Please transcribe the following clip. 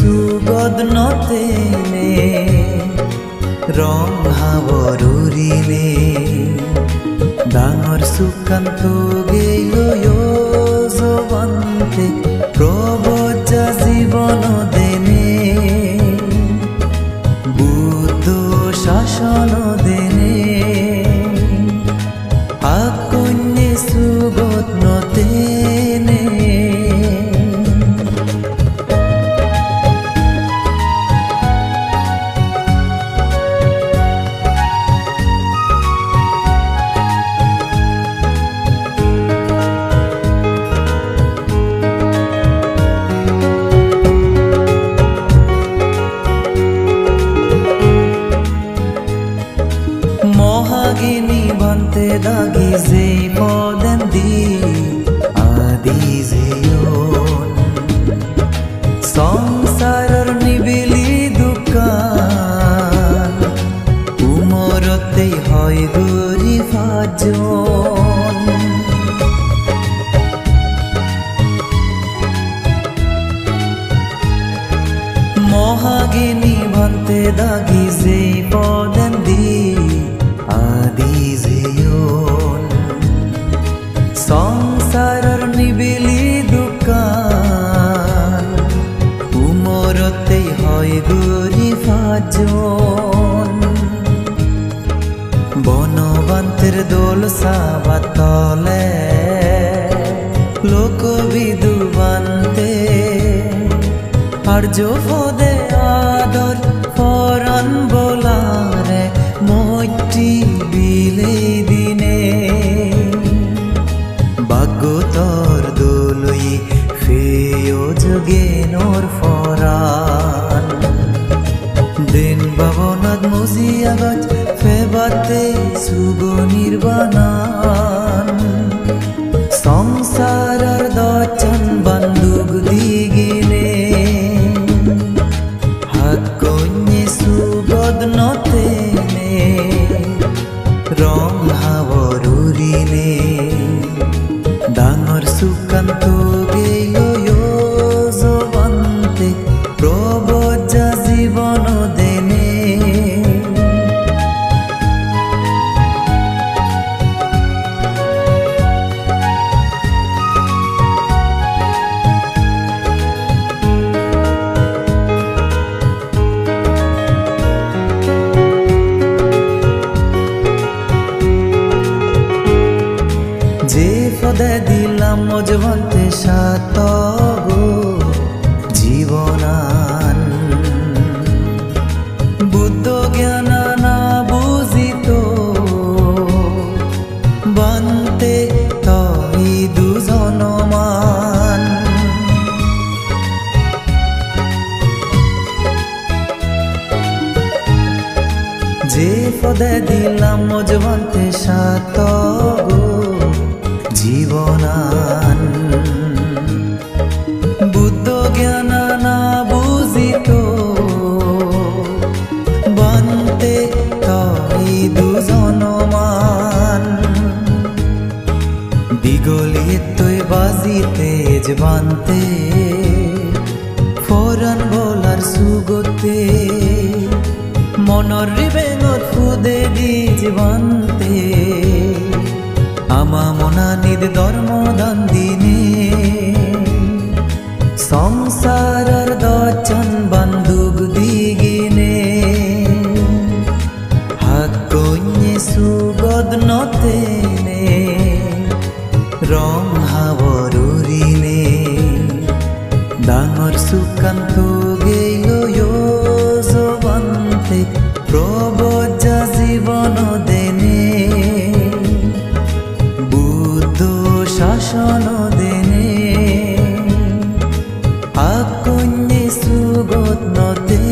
sugod notene rong havorurine dangor sukanto geyo jovante proboja জীবন দেনে বুদ্ধ শাসন দেনে আকন্যে Sugata নতেনে Mohagini bante dagi zei poden di adi zeyon Songsarar nibili dukan Umorotei hoy guri fajon Mohagini bante dagi zei poden di Adizeyon Songsarar nibili dukan Umorotei hoy guri fajon Bonobanter dol sabatole Loko vidubante Arjo fode ador foran bolare Moiti bile dine Bagotor doloi feyo jogenor foran Den babonad muziagat febate sugo nirvanan Songsarar dochan bandug digine Hakonye sugod notene Rong havorurine Dangor sukanto geyo jovante proboja জীবন দেনে যে পদে দিলাম মজবন্তে সাতগ জীবনান বুদ্ধ জ্ঞান না বুঝিত বন্তে তই দুজনমান যে পদে দিলাম মজবন্তে সাতগ জীবনান বুদ্ধ জ্ঞান না বুঝিত বন্তে তই দুজনমান দিগলিয়ে তৈ বাজিতে জবানতে ফরান বলার সুগতে মনৰ ৰিবেঙত ফুদে দি জীবন্তে আমা মনা নিদ ধর্ম দান দিনে সংসারার দচন বন্দুক দিগিনে হাকন্যে সুগদ নতেনে রং হাবরুরিনে ডাঙর সুকান্ত গেয় জবন্তে প্রবজা জীবন দেনে শাসন দেনে আকন্যে সুগত নতে